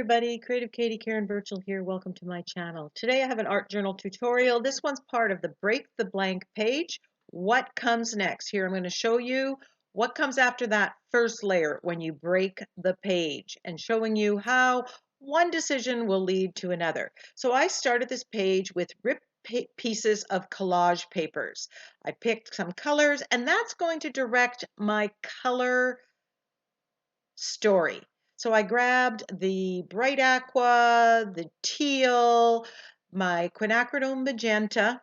Everybody, Creative Katie Karen Burchill here. Welcome to my channel. Today I have an art journal tutorial. This one's part of the Break the Blank page. What comes next? Here I'm going to show you what comes after that first layer when you break the page and showing you how one decision will lead to another. So I started this page with ripped pieces of collage papers. I picked some colors and that's going to direct my color story. So I grabbed the bright aqua, the teal, my quinacridone magenta.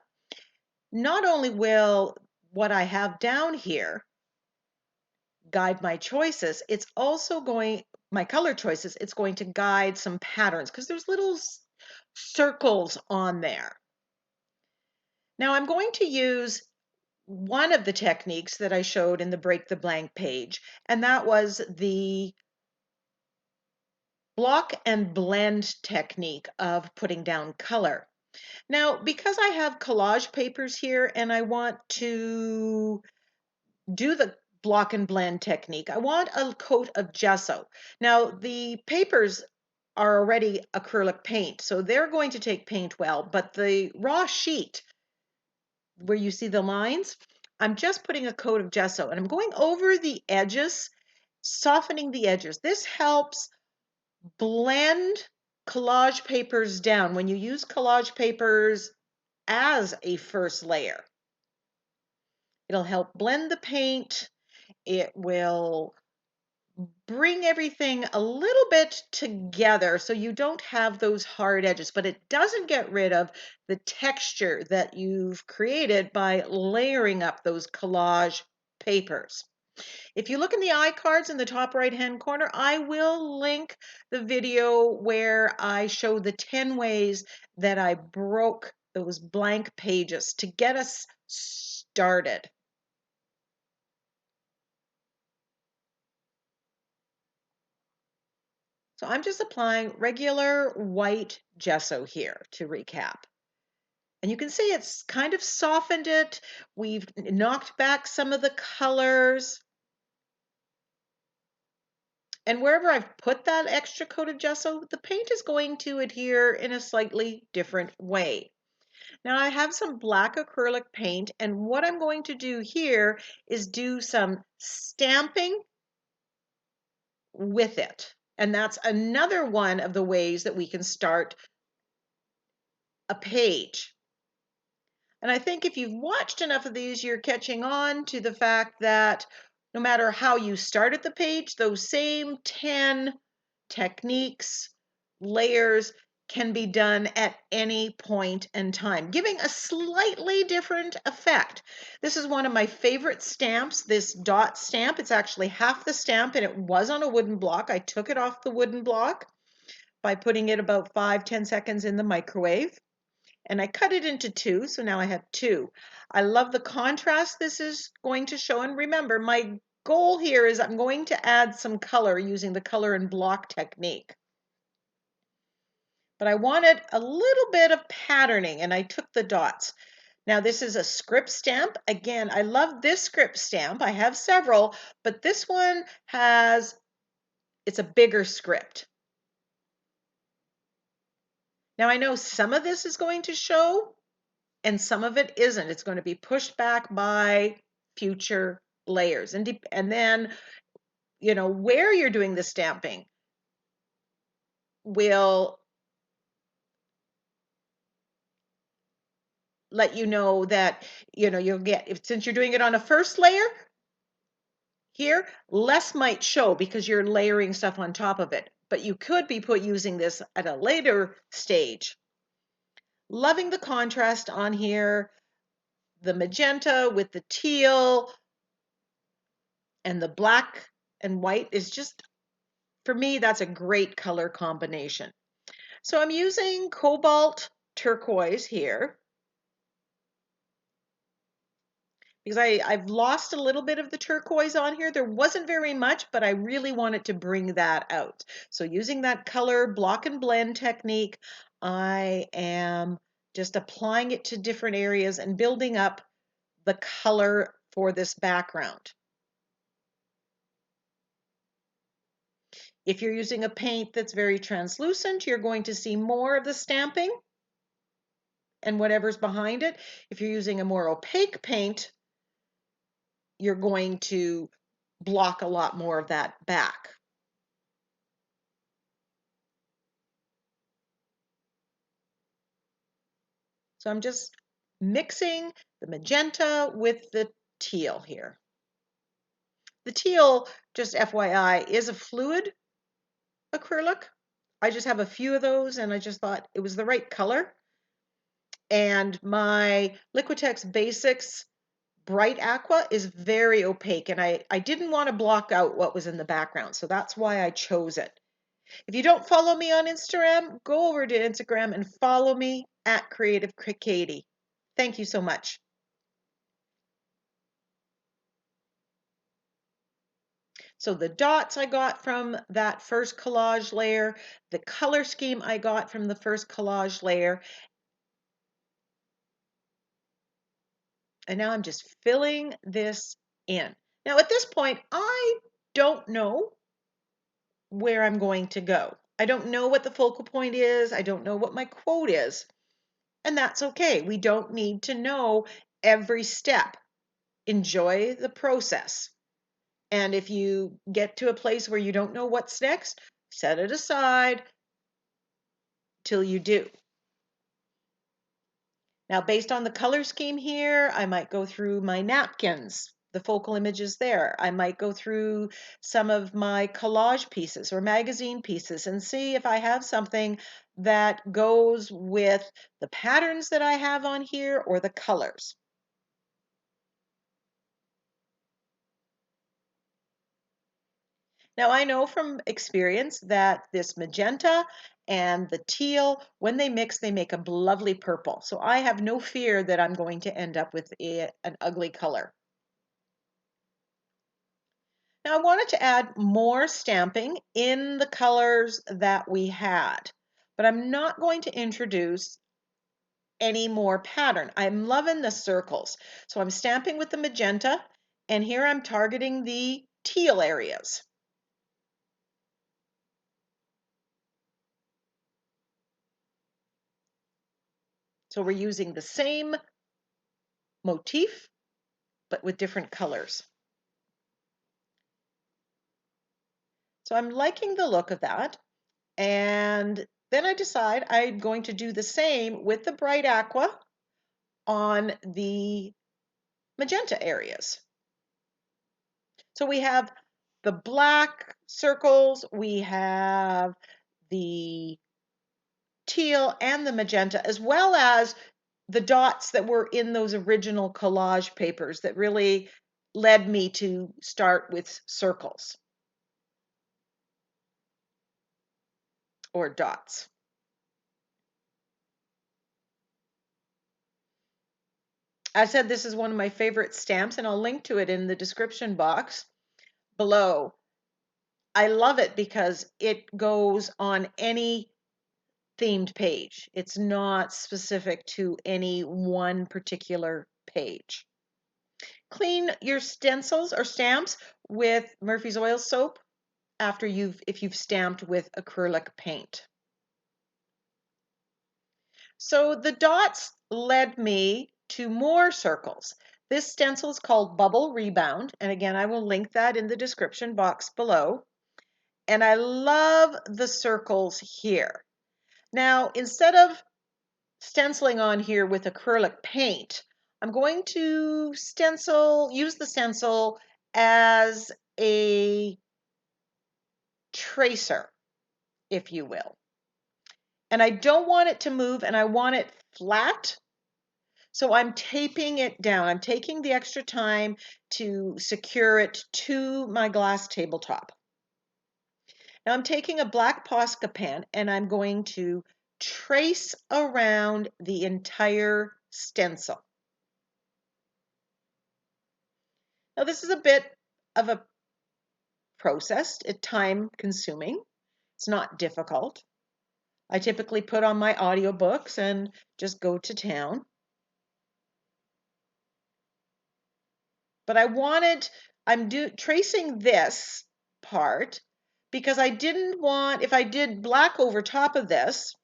Not only will what I have down here guide my choices, it's also going, my color choices, it's going to guide some patterns because there's little circles on there. Now I'm going to use one of the techniques that I showed in the Break the Blank page, and that was the block and blend technique of putting down color. Now, because I have collage papers here and I want to do the block and blend technique, I want a coat of gesso. Now, the papers are already acrylic paint, so they're going to take paint well, but the raw sheet where you see the lines, I'm just putting a coat of gesso and I'm going over the edges, softening the edges. This helps blend collage papers down. When you use collage papers as a first layer, it'll help blend the paint. It will bring everything a little bit together so you don't have those hard edges, but it doesn't get rid of the texture that you've created by layering up those collage papers. If you look in the iCards in the top right hand corner, I will link the video where I show the 10 ways that I broke those blank pages to get us started. So I'm just applying regular white gesso here to recap. And you can see it's kind of softened it. We've knocked back some of the colors. And wherever I've put that extra coat of gesso, the paint is going to adhere in a slightly different way. Now I have some black acrylic paint, and what I'm going to do here is do some stamping with it. And that's another one of the ways that we can start a page. And I think if you've watched enough of these, you're catching on to the fact that no matter how you started the page, those same 10 techniques, layers can be done at any point in time, giving a slightly different effect. This is one of my favorite stamps, this dot stamp. It's actually half the stamp and it was on a wooden block. I took it off the wooden block by putting it about 5-10 seconds in the microwave. And I cut it into two, so now I have two. I love the contrast this is going to show. And remember, my goal here is I'm going to add some color using the color and block technique. But I wanted a little bit of patterning, and I took the dots. Now this is a script stamp. Again, I love this script stamp. I have several, but this one it's a bigger script. Now I know some of this is going to show and some of it isn't. It's going to be pushed back by future layers. And then, where you're doing the stamping will let you know that, you'll get, since you're doing it on a first layer, here, less might show because you're layering stuff on top of it. But you could be using this at a later stage. Loving the contrast on here, the magenta with the teal and the black and white is just, for me, that's a great color combination. So I'm using cobalt turquoise here because I've lost a little bit of the turquoise on here. There wasn't very much, but I really wanted to bring that out. So using that color block and blend technique, I am just applying it to different areas and building up the color for this background. If you're using a paint that's very translucent, you're going to see more of the stamping and whatever's behind it. If you're using a more opaque paint, you're going to block a lot more of that back. So I'm just mixing the magenta with the teal here. The teal, just FYI, is a fluid acrylic. I just have a few of those and I just thought it was the right color. And my Liquitex Basics Bright Aqua is very opaque and I didn't want to block out what was in the background. So that's why I chose it. If you don't follow me on Instagram, go over to Instagram and follow me at Creative Katie. Thank you so much. So the dots I got from that first collage layer, the color scheme I got from the first collage layer, and now I'm just filling this in. Now at this point, I don't know where I'm going to go. I don't know what the focal point is. I don't know what my quote is. And that's okay. We don't need to know every step. Enjoy the process. And if you get to a place where you don't know what's next, set it aside till you do. Now, based on the color scheme here, I might go through my napkins, the focal images there. I might go through some of my collage pieces or magazine pieces and see if I have something that goes with the patterns that I have on here or the colors. Now, I know from experience that this magenta and the teal, when they mix, they make a lovely purple. So I have no fear that I'm going to end up with an ugly color. Now I wanted to add more stamping in the colors that we had, but I'm not going to introduce any more pattern. I'm loving the circles. So I'm stamping with the magenta, and here I'm targeting the teal areas. So we're using the same motif, but with different colors. So I'm liking the look of that. And then I decide I'm going to do the same with the bright aqua on the magenta areas. So we have the black circles, we have the teal and the magenta, as well as the dots that were in those original collage papers that really led me to start with circles or dots. I said this is one of my favorite stamps, and I'll link to it in the description box below. I love it because it goes on any themed page. It's not specific to any one particular page. Clean your stencils or stamps with Murphy's oil soap after if you've stamped with acrylic paint. So the dots led me to more circles. This stencil is called Bubble Rebound, and again, I will link that in the description box below. And I love the circles here. Now, instead of stenciling on here with acrylic paint, I'm going to use the stencil as a tracer, if you will. And I don't want it to move and I want it flat. So I'm taping it down. I'm taking the extra time to secure it to my glass tabletop. Now I'm taking a black Posca pen and I'm going to trace around the entire stencil. Now this is a bit of a process. It's time consuming. It's not difficult. I typically put on my audiobooks and just go to town. But I'm tracing this part because I didn't want, if I did black over top of this,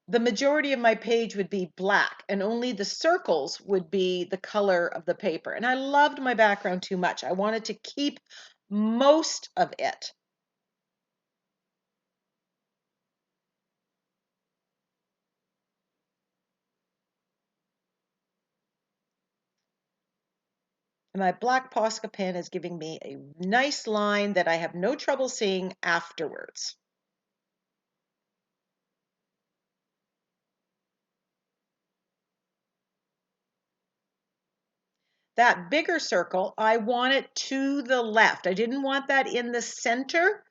the majority of my page would be black and only the circles would be the color of the paper. And I loved my background too much. I wanted to keep most of it. And my black Posca pen is giving me a nice line that I have no trouble seeing afterwards. That bigger circle, I want it to the left. I didn't want that in the center.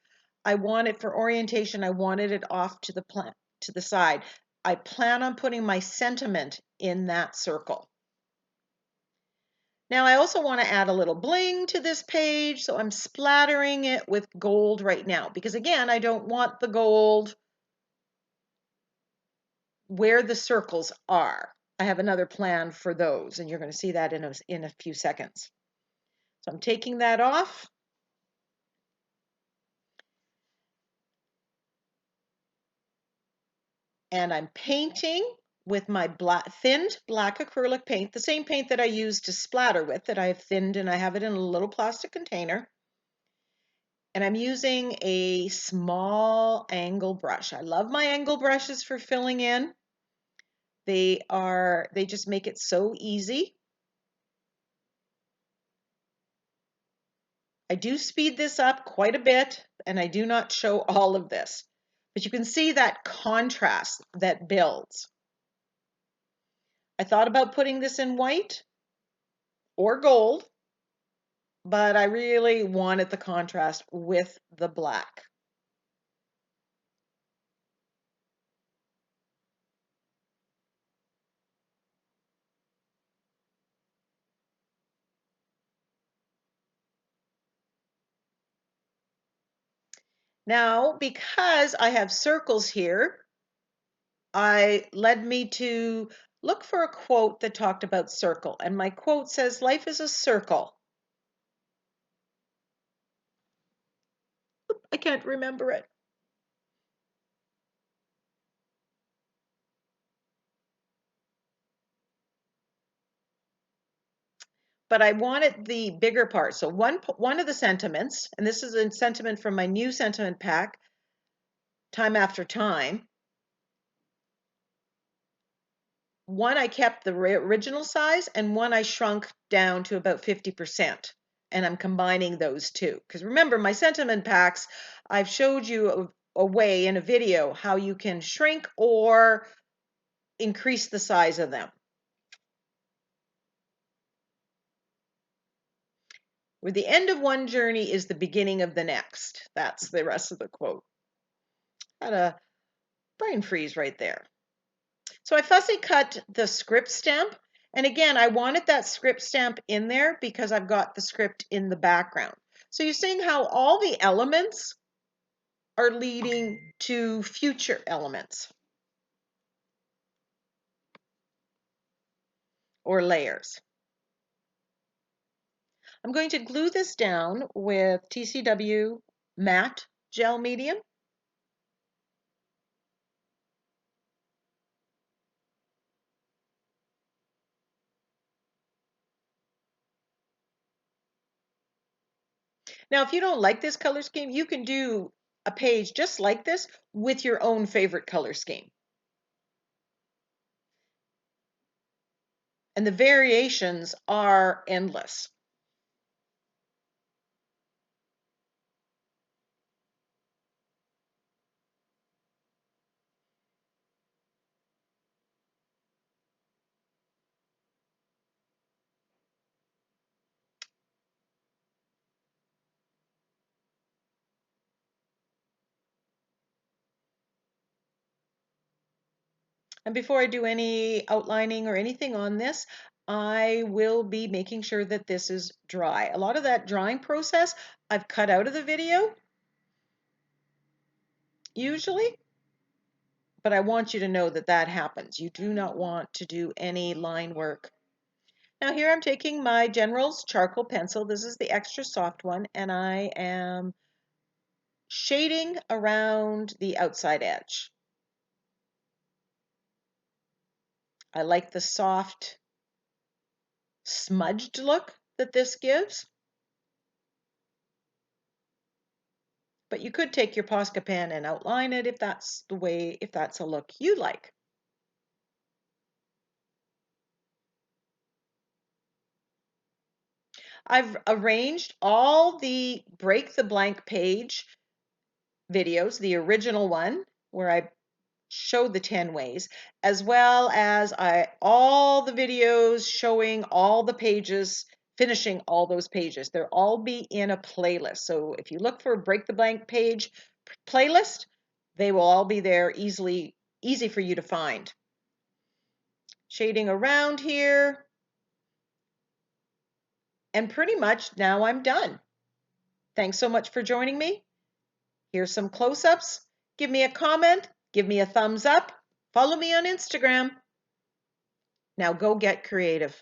I want it for orientation. I wanted it off to the side. I plan on putting my sentiment in that circle. Now I also want to add a little bling to this page, so I'm splattering it with gold right now because again, I don't want the gold where the circles are. I have another plan for those, and you're going to see that in a few seconds. So I'm taking that off. And I'm painting with my thinned black acrylic paint, the same paint that I use to splatter with, that I have thinned, and I have it in a little plastic container. And I'm using a small angle brush. I love my angle brushes for filling in. They just make it so easy. I do speed this up quite a bit, and I do not show all of this, but you can see that contrast that builds. I thought about putting this in white or gold, but I really wanted the contrast with the black. Now, because I have circles here, I led me to look for a quote that talked about circle. And my quote says, "Life is a circle." I can't remember it. But I wanted the bigger part. So one of the sentiments, and this is a sentiment from my new sentiment pack, Time After Time. One I kept the original size, and one I shrunk down to about 50%. And I'm combining those two. Because remember, my sentiment packs, I've showed you a way in a video how you can shrink or increase the size of them. Where the end of one journey is the beginning of the next. That's the rest of the quote. Had a brain freeze right there. So I fussy cut the script stamp. And again, I wanted that script stamp in there because I've got the script in the background. So you're seeing how all the elements are leading to future elements or layers. I'm going to glue this down with TCW matte gel medium. Now, if you don't like this color scheme, you can do a page just like this with your own favorite color scheme. And the variations are endless. And before I do any outlining or anything on this, I will be making sure that this is dry. A lot of that drying process I've cut out of the video, usually, but I want you to know that that happens. You do not want to do any line work. Now here I'm taking my General's charcoal pencil. This is the extra soft one, and I am shading around the outside edge. I like the soft, smudged look that this gives. But you could take your Posca pen and outline it if that's a look you like. I've arranged all the Break the Blank Page videos, the original one where I showed the 10 ways, as well as all the videos showing all the pages, finishing all those pages. They'll all be in a playlist. So if you look for a Break the Blank Page playlist, they will all be there, easy for you to find. Shading around here, and pretty much now I'm done. Thanks so much for joining me. Here's some close-ups. Give me a comment, give me a thumbs up, follow me on Instagram. Now go get creative.